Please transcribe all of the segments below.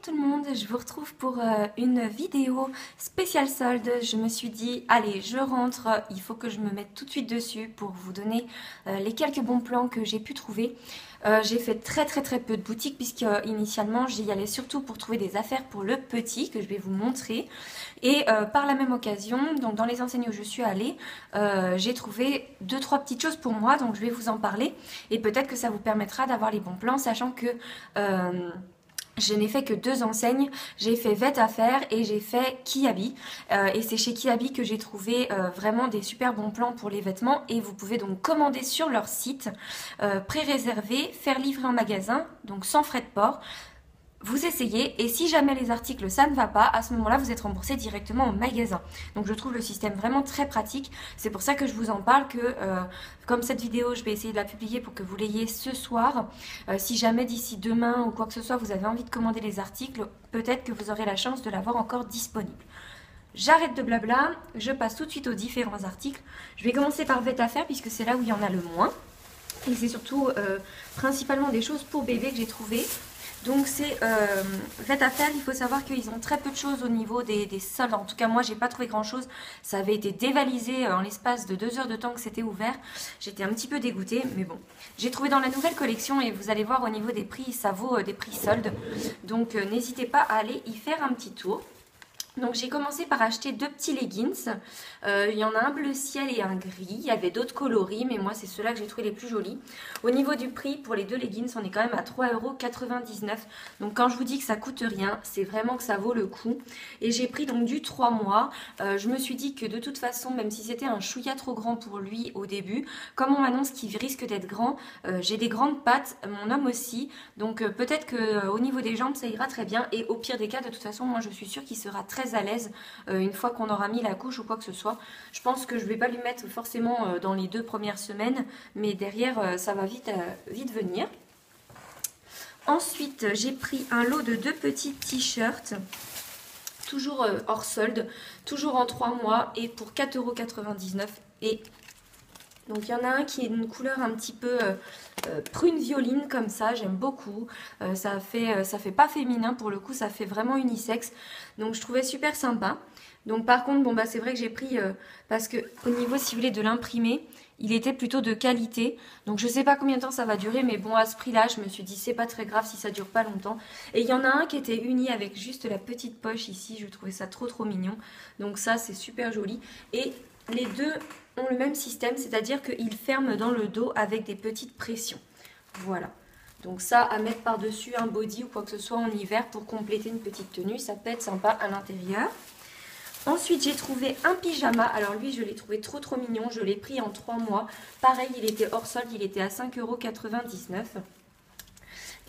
tout le monde, je vous retrouve pour une vidéo spéciale solde. Je me suis dit, allez, je rentre, il faut que je me mette tout de suite dessus pour vous donner les quelques bons plans que j'ai pu trouver. J'ai fait très peu de boutiques puisque initialement j'y allais surtout pour trouver des affaires pour le petit que je vais vous montrer. Et par la même occasion, donc dans les enseignes où je suis allée, j'ai trouvé 2-3 petites choses pour moi, donc je vais vous en parler. Et peut-être que ça vous permettra d'avoir les bons plans, sachant que je n'ai fait que 2 enseignes, j'ai fait Vet-A-Faire et j'ai fait Kiabi. Et c'est chez Kiabi que j'ai trouvé vraiment des super bons plans pour les vêtements. Et vous pouvez donc commander sur leur site, pré-réservé, faire livrer en magasin, donc sans frais de port. Vous essayez et si jamais les articles ça ne va pas, à ce moment-là vous êtes remboursé directement au magasin. Donc je trouve le système vraiment très pratique. C'est pour ça que je vous en parle que comme cette vidéo je vais essayer de la publier pour que vous l'ayez ce soir. Si jamais d'ici demain ou quoi que ce soit vous avez envie de commander les articles, peut-être que vous aurez la chance de l'avoir encore disponible. J'arrête de blabla, je passe tout de suite aux différents articles. Je vais commencer par Vet-A-Faire puisque c'est là où il y en a le moins. Et c'est surtout principalement des choses pour bébé que j'ai trouvées. Donc c'est Vet-A-Faire, il faut savoir qu'ils ont très peu de choses au niveau des soldes. En tout cas moi j'ai pas trouvé grand chose. Ça avait été dévalisé en l'espace de 2 heures de temps que c'était ouvert. J'étais un petit peu dégoûtée mais bon. J'ai trouvé dans la nouvelle collection et vous allez voir au niveau des prix, ça vaut des prix soldes. Donc n'hésitez pas à aller y faire un petit tour. Donc j'ai commencé par acheter 2 petits leggings, il y en a un bleu ciel et un gris, il y avait d'autres coloris mais moi c'est ceux-là que j'ai trouvé les plus jolis. Au niveau du prix pour les 2 leggings on est quand même à 3,99 €, donc quand je vous dis que ça coûte rien, c'est vraiment que ça vaut le coup. Et j'ai pris donc du 3 mois, je me suis dit que de toute façon même si c'était un chouïa trop grand pour lui au début, comme on m'annonce qu'il risque d'être grand, j'ai des grandes pattes, mon homme aussi, donc peut-être qu'au niveau des jambes ça ira très bien et au pire des cas de toute façon moi je suis sûre qu'il sera très à l'aise une fois qu'on aura mis la couche ou quoi que ce soit. Je pense que je vais pas lui mettre forcément dans les 2 premières semaines, mais derrière ça va vite venir. Ensuite j'ai pris un lot de 2 petits t-shirts, toujours hors solde, toujours en 3 mois et pour 4,99 €. Et donc il y en a un qui est d'une couleur un petit peu prune violine comme ça, j'aime beaucoup. Ça fait pas féminin pour le coup, ça fait vraiment unisexe. Donc je trouvais super sympa. Donc par contre, bon bah c'est vrai que j'ai pris parce que au niveau si vous voulez de l'imprimé, il était plutôt de qualité. Donc je sais pas combien de temps ça va durer, mais bon à ce prix-là, je me suis dit c'est pas très grave si ça dure pas longtemps. Et il y en a un qui était uni avec juste la petite poche ici, je trouvais ça trop mignon. Donc ça c'est super joli. Et les deux ont le même système, c'est-à-dire qu'ils ferment dans le dos avec des petites pressions. Voilà. Donc ça, à mettre par-dessus un body ou quoi que ce soit en hiver pour compléter une petite tenue, ça peut être sympa à l'intérieur. Ensuite, j'ai trouvé un pyjama. Alors lui, je l'ai trouvé trop mignon. Je l'ai pris en 3 mois. Pareil, il était hors solde, il était à 5,99 €.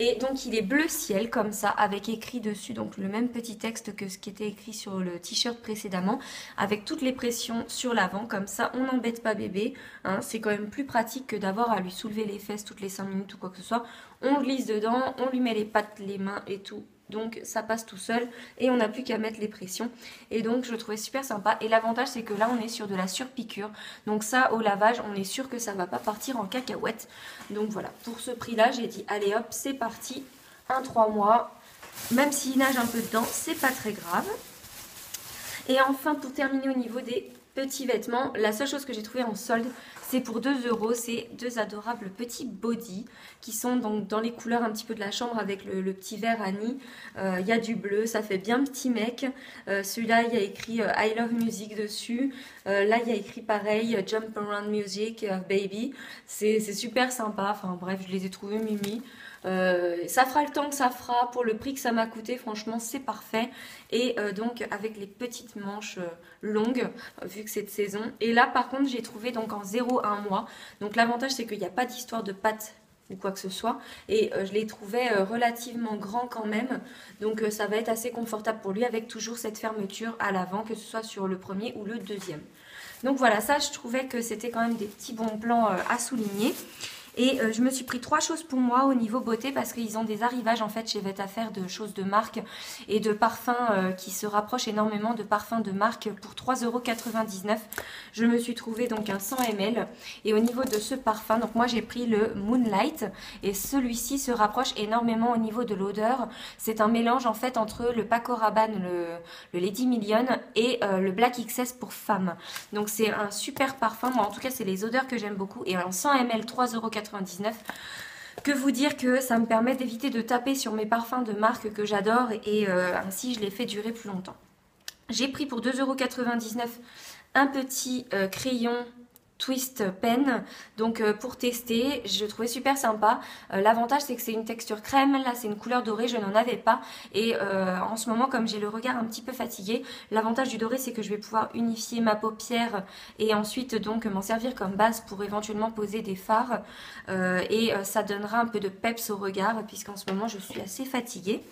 Et donc il est bleu ciel comme ça avec écrit dessus donc le même petit texte que ce qui était écrit sur le t-shirt précédemment avec toutes les pressions sur l'avant comme ça on n'embête pas bébé, hein, c'est quand même plus pratique que d'avoir à lui soulever les fesses toutes les 5 minutes ou quoi que ce soit. On glisse dedans, on lui met les pattes, les mains et tout. Donc ça passe tout seul et on n'a plus qu'à mettre les pressions. Et donc je le trouvais super sympa. Et l'avantage c'est que là on est sur de la surpiqûre. Donc ça au lavage on est sûr que ça ne va pas partir en cacahuète. Donc voilà, pour ce prix là j'ai dit allez hop c'est parti. Un 3 mois. Même s'il nage un peu dedans c'est pas très grave. Et enfin pour terminer au niveau des petits vêtements, la seule chose que j'ai trouvé en solde c'est pour 2 €, c'est 2 adorables petits bodys qui sont donc dans les couleurs un petit peu de la chambre avec le petit vert Annie. Il y a du bleu, ça fait bien petit mec. Celui-là il y a écrit I love music dessus. Là il y a écrit pareil Jump around music baby. C'est super sympa, enfin bref je les ai trouvés mimi. Ça fera le temps que ça fera pour le prix que ça m'a coûté, franchement c'est parfait. Et donc avec les petites manches longues vu que c'est de saison. Et là par contre j'ai trouvé donc en 0,1 mois. Donc l'avantage c'est qu'il n'y a pas d'histoire de pattes ou quoi que ce soit. Et je les trouvais relativement grands quand même. Donc ça va être assez confortable pour lui avec toujours cette fermeture à l'avant que ce soit sur le premier ou le deuxième. Donc voilà, ça je trouvais que c'était quand même des petits bons plans à souligner. Et je me suis pris 3 choses pour moi au niveau beauté parce qu'ils ont des arrivages en fait chez Vetaffaire de choses de marque et de parfums qui se rapprochent énormément de parfums de marque pour 3,99 €. Je me suis trouvé donc un 100 ml et au niveau de ce parfum, donc moi j'ai pris le Moonlight et celui-ci se rapproche énormément au niveau de l'odeur. C'est un mélange en fait entre le Paco Rabanne, le Lady Million et le Black XS pour femmes. Donc c'est un super parfum, moi en tout cas c'est les odeurs que j'aime beaucoup et un 100 ml 3,99 €. Que vous dire que ça me permet d'éviter de taper sur mes parfums de marque que j'adore et ainsi je les fais durer plus longtemps. J'ai pris pour 2,99 € un petit crayon Twist Pen, donc pour tester, je trouvais super sympa. L'avantage c'est que c'est une texture crème, là c'est une couleur dorée, je n'en avais pas. Et en ce moment comme j'ai le regard un petit peu fatigué, l'avantage du doré c'est que je vais pouvoir unifier ma paupière et ensuite donc m'en servir comme base pour éventuellement poser des fards. Et ça donnera un peu de peps au regard puisqu'en ce moment je suis assez fatiguée.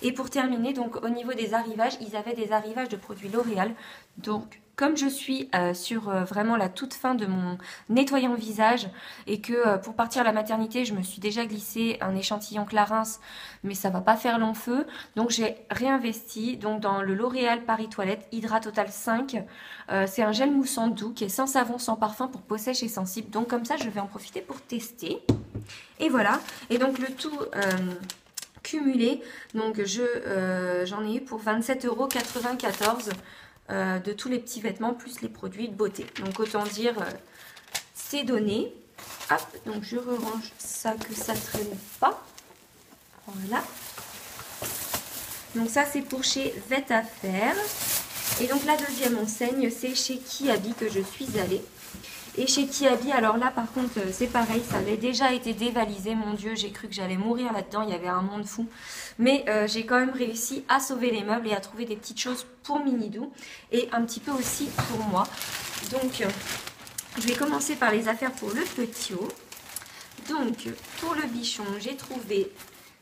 Et pour terminer, donc au niveau des arrivages, ils avaient des arrivages de produits L'Oréal, donc comme je suis sur vraiment la toute fin de mon nettoyant visage et que pour partir à la maternité, je me suis déjà glissé un échantillon Clarins, mais ça va pas faire long feu. Donc j'ai réinvesti donc dans le L'Oréal Paris Toilette Hydra Total 5. C'est un gel moussant doux qui est sans savon, sans parfum pour peau sèche et sensible. Donc comme ça, je vais en profiter pour tester. Et voilà. Et donc le tout cumulé, donc j'en ai eu pour 27,94 €. De tous les petits vêtements plus les produits de beauté. Donc autant dire c'est donné. Hop, donc je range ça que ça traîne pas. Voilà. Donc ça c'est pour chez Vetaffaire. Et donc la deuxième enseigne c'est chez Kiabi que je suis allée. Et chez Kiabi, alors là par contre c'est pareil, ça avait déjà été dévalisé, mon Dieu, j'ai cru que j'allais mourir là-dedans, il y avait un monde fou. Mais j'ai quand même réussi à sauver les meubles et à trouver des petites choses pour Minidou et un petit peu aussi pour moi. Donc je vais commencer par les affaires pour le petit haut. Donc pour le bichon, j'ai trouvé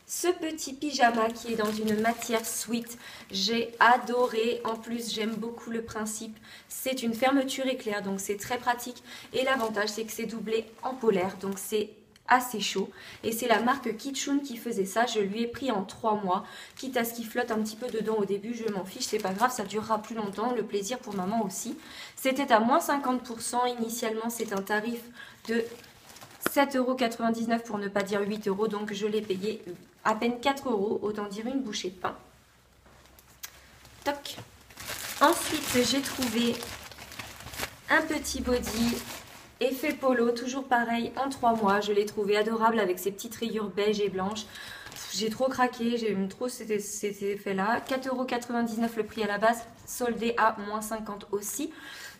ce petit pyjama qui est dans une matière sweat, j'ai adoré. En plus, j'aime beaucoup le principe. C'est une fermeture éclair, donc c'est très pratique. Et l'avantage, c'est que c'est doublé en polaire, donc c'est assez chaud. Et c'est la marque Kitschun qui faisait ça. Je lui ai pris en 3 mois. Quitte à ce qu'il flotte un petit peu dedans au début, je m'en fiche, c'est pas grave, ça durera plus longtemps. Le plaisir pour maman aussi. C'était à moins 50%. Initialement, c'est un tarif de 7,99 € pour ne pas dire 8 €. Donc je l'ai payé à peine 4 €, autant dire une bouchée de pain. Toc. Ensuite, j'ai trouvé un petit body effet polo, toujours pareil, en 3 mois. Je l'ai trouvé adorable avec ses petites rayures beige et blanches. J'ai trop craqué, j'aime trop cet effet-là. 4,99 € le prix à la base, soldé à moins 50 € aussi.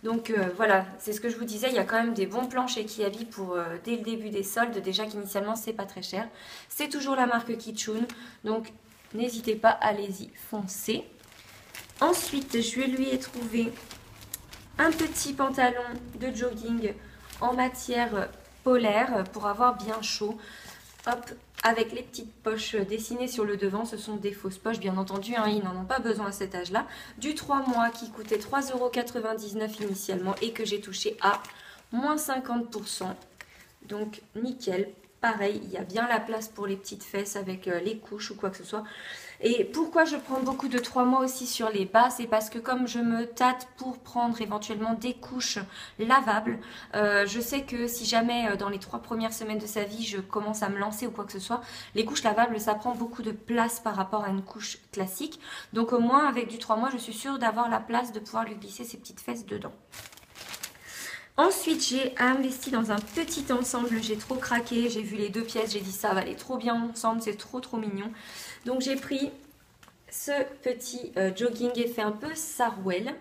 Donc voilà, c'est ce que je vous disais, il y a quand même des bons plans chez Kiabi pour dès le début des soldes, déjà qu'initialement c'est pas très cher. C'est toujours la marque Kitschun, donc n'hésitez pas, allez-y, foncez. Ensuite, je lui ai trouvé un petit pantalon de jogging en matière polaire pour avoir bien chaud. Hop, avec les petites poches dessinées sur le devant, ce sont des fausses poches bien entendu, hein, ils n'en ont pas besoin à cet âge-là. Du 3 mois qui coûtait 3,99 € initialement et que j'ai touché à moins 50%. Donc nickel, pareil, il y a bien la place pour les petites fesses avec les couches ou quoi que ce soit. Et pourquoi je prends beaucoup de 3 mois aussi sur les bas, c'est parce que comme je me tâte pour prendre éventuellement des couches lavables, je sais que si jamais dans les 3 premières semaines de sa vie je commence à me lancer ou quoi que ce soit, les couches lavables ça prend beaucoup de place par rapport à une couche classique. Donc au moins avec du 3 mois je suis sûre d'avoir la place de pouvoir lui glisser ses petites fesses dedans. Ensuite, j'ai investi dans un petit ensemble, j'ai trop craqué, j'ai vu les 2 pièces, j'ai dit ça va aller trop bien ensemble, c'est trop mignon. Donc j'ai pris ce petit jogging effet un peu sarouel,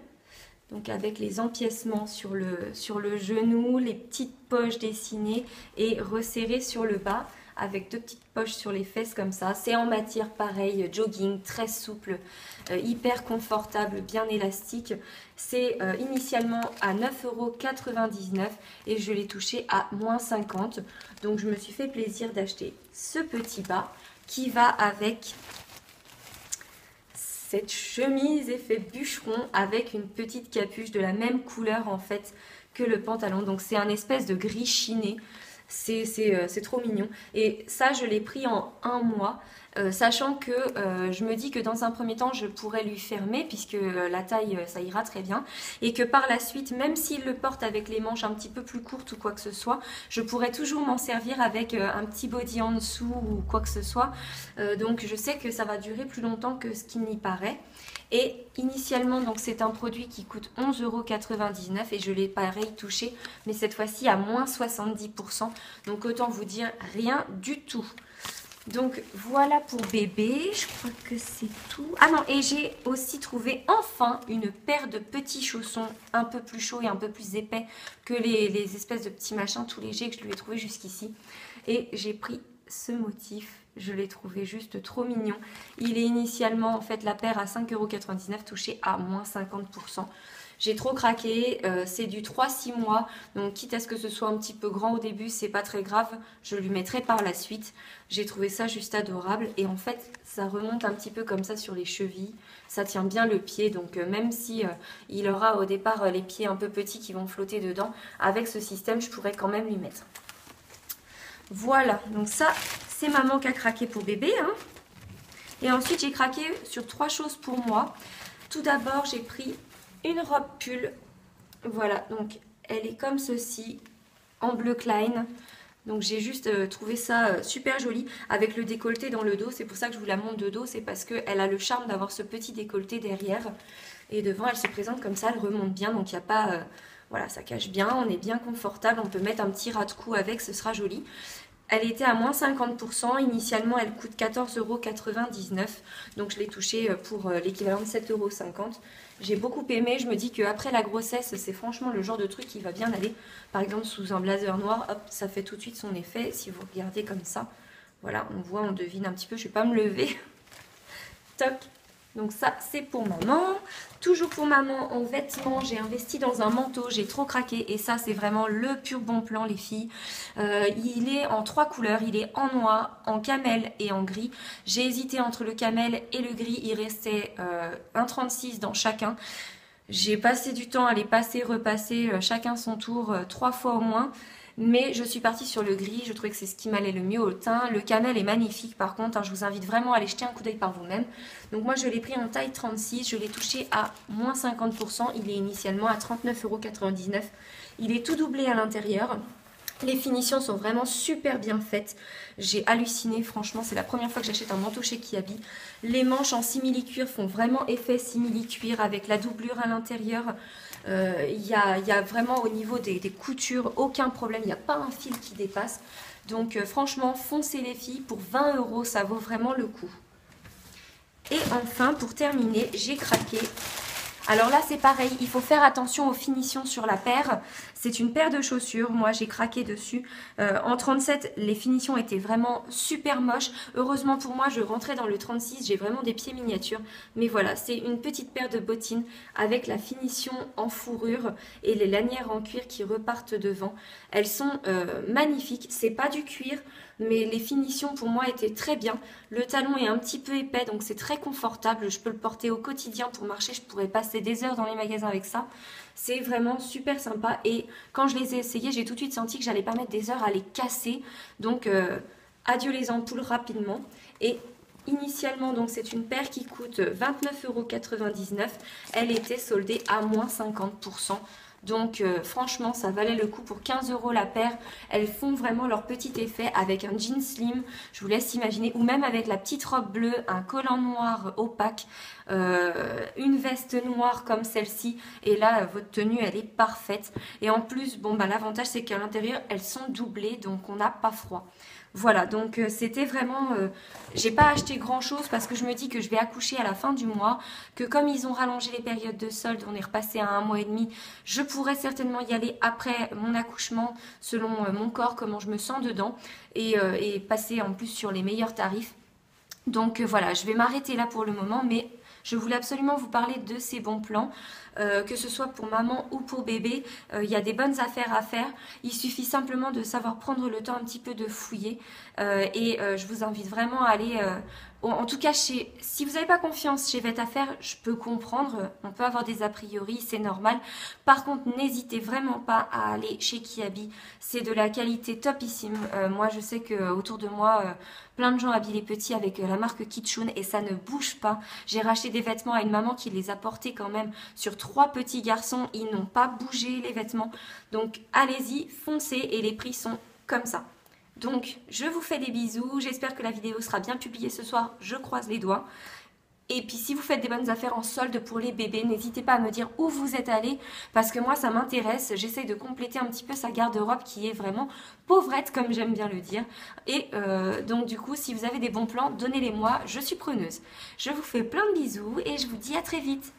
donc avec les empiècements sur le genou, les petites poches dessinées et resserrées sur le bas, avec 2 petites poches sur les fesses comme ça. C'est en matière pareil, jogging, très souple, hyper confortable, bien élastique. C'est initialement à 9,99 € et je l'ai touché à moins 50 €. Donc je me suis fait plaisir d'acheter ce petit bas qui va avec cette chemise effet bûcheron avec une petite capuche de la même couleur en fait que le pantalon. Donc c'est un espèce de gris chiné. C'est trop mignon. Et ça, je l'ai pris en un mois. Sachant que je me dis que dans un premier temps je pourrais lui fermer puisque la taille ça ira très bien et que par la suite même s'il le porte avec les manches un petit peu plus courtes ou quoi que ce soit, je pourrais toujours m'en servir avec un petit body en dessous ou quoi que ce soit. Donc je sais que ça va durer plus longtemps que ce qu'il n'y paraît. Et initialement, donc c'est un produit qui coûte 11,99 € et je l'ai pareil touché, mais cette fois-ci à moins 70%. Donc autant vous dire rien du tout. Donc voilà pour bébé, je crois que c'est tout. Ah non, et j'ai aussi trouvé enfin une paire de petits chaussons un peu plus chauds et un peu plus épais que les espèces de petits machins tout légers que je lui ai trouvé jusqu'ici. Et j'ai pris ce motif, je l'ai trouvé juste trop mignon. Il est initialement en fait la paire à 5,99 € touché à moins 50%. J'ai trop craqué, c'est du 3-6 mois, donc quitte à ce que ce soit un petit peu grand au début, c'est pas très grave, je lui mettrai par la suite. J'ai trouvé ça juste adorable et en fait ça remonte un petit peu comme ça sur les chevilles, ça tient bien le pied, donc même si il aura au départ les pieds un peu petits qui vont flotter dedans, avec ce système je pourrais quand même lui mettre. Voilà, donc ça c'est maman qui a craqué pour bébé, hein. Et ensuite j'ai craqué sur 3 choses pour moi. Tout d'abord j'ai pris une robe pull, voilà, donc elle est comme ceci, en bleu Klein. Donc j'ai juste trouvé ça super joli avec le décolleté dans le dos. C'est pour ça que je vous la montre de dos, c'est parce qu'elle a le charme d'avoir ce petit décolleté derrière. Et devant elle se présente comme ça, elle remonte bien, donc il n'y a pas... voilà, ça cache bien, on est bien confortable, on peut mettre un petit ras de cou avec, ce sera joli. Elle était à moins 50%, initialement elle coûte 14,99 €, donc je l'ai touchée pour l'équivalent de 7,50 €. J'ai beaucoup aimé, je me dis qu'après la grossesse, c'est franchement le genre de truc qui va bien aller. Par exemple sous un blazer noir, hop, ça fait tout de suite son effet. Si vous regardez comme ça, voilà, on voit, on devine un petit peu, je ne vais pas me lever. Toc. Donc ça, c'est pour maman. Toujours pour maman, en vêtements, j'ai investi dans un manteau, j'ai trop craqué. Et ça, c'est vraiment le pur bon plan, les filles. Il est en 3 couleurs, il est en noir, en camel et en gris. J'ai hésité entre le camel et le gris, il restait 1,36 dans chacun. J'ai passé du temps à les passer, repasser, chacun son tour, 3 fois au moins. Mais je suis partie sur le gris, je trouvais que c'est ce qui m'allait le mieux au teint. Le camel est magnifique par contre, hein, je vous invite vraiment à aller jeter un coup d'œil par vous-même. Donc moi je l'ai pris en taille 36, je l'ai touché à moins 50%, il est initialement à 39,99 €. Il est tout doublé à l'intérieur. Les finitions sont vraiment super bien faites. J'ai halluciné, franchement, c'est la première fois que j'achète un manteau chez Kiabi. Les manches en simili-cuir font vraiment effet simili-cuir avec la doublure à l'intérieur. Il y a vraiment au niveau des coutures aucun problème, il n'y a pas un fil qui dépasse. Donc franchement, foncez les filles, pour 20 €, ça vaut vraiment le coup. Et enfin, pour terminer, j'ai craqué. Alors là, c'est pareil, il faut faire attention aux finitions sur la paire. C'est une paire de chaussures, moi j'ai craqué dessus. En 37, les finitions étaient vraiment super moches. Heureusement pour moi, je rentrais dans le 36, j'ai vraiment des pieds miniatures. Mais voilà, c'est une petite paire de bottines avec la finition en fourrure et les lanières en cuir qui repartent devant. Elles sont magnifiques, c'est pas du cuir, mais les finitions pour moi étaient très bien. Le talon est un petit peu épais, donc c'est très confortable. Je peux le porter au quotidien pour marcher, je pourrais passer des heures dans les magasins avec ça. C'est vraiment super sympa et quand je les ai essayés, j'ai tout de suite senti que j'allais pas mettre des heures à les casser. Donc adieu les ampoules rapidement. Et initialement, donc c'est une paire qui coûte 29,99 €. Elle était soldée à moins 50%. Donc franchement ça valait le coup pour 15 € la paire. Elles font vraiment leur petit effet avec un jean slim, je vous laisse imaginer, ou même avec la petite robe bleue, un collant noir opaque, une veste noire comme celle-ci, et là votre tenue elle est parfaite. Et en plus bon bah l'avantage c'est qu'à l'intérieur elles sont doublées, donc on n'a pas froid. Voilà, donc c'était vraiment... j'ai pas acheté grand chose parce que je me dis que je vais accoucher à la fin du mois, que comme ils ont rallongé les périodes de solde, on est repassé à 1 mois et demi, je pourrais certainement y aller après mon accouchement selon mon corps, comment je me sens dedans, et passer en plus sur les meilleurs tarifs. Donc voilà, je vais m'arrêter là pour le moment, mais je voulais absolument vous parler de ces bons plans, que ce soit pour maman ou pour bébé. Il y a des bonnes affaires à faire. Il suffit simplement de savoir prendre le temps un petit peu de fouiller. Je vous invite vraiment à aller En tout cas, si vous n'avez pas confiance chez VetAffaire, je peux comprendre, on peut avoir des a priori, c'est normal. Par contre, n'hésitez vraiment pas à aller chez Kiabi, c'est de la qualité topissime. Moi, je sais que autour de moi, plein de gens habillent les petits avec la marque Kitschun et ça ne bouge pas. J'ai racheté des vêtements à une maman qui les a portés quand même sur 3 petits garçons, ils n'ont pas bougé les vêtements. Donc allez-y, foncez et les prix sont comme ça. Donc, je vous fais des bisous. J'espère que la vidéo sera bien publiée ce soir. Je croise les doigts. Et puis, si vous faites des bonnes affaires en solde pour les bébés, n'hésitez pas à me dire où vous êtes allés. Parce que moi, ça m'intéresse. J'essaye de compléter un petit peu sa garde-robe qui est vraiment pauvrette, comme j'aime bien le dire. Et donc, du coup, si vous avez des bons plans, donnez-les-moi. Je suis preneuse. Je vous fais plein de bisous et je vous dis à très vite.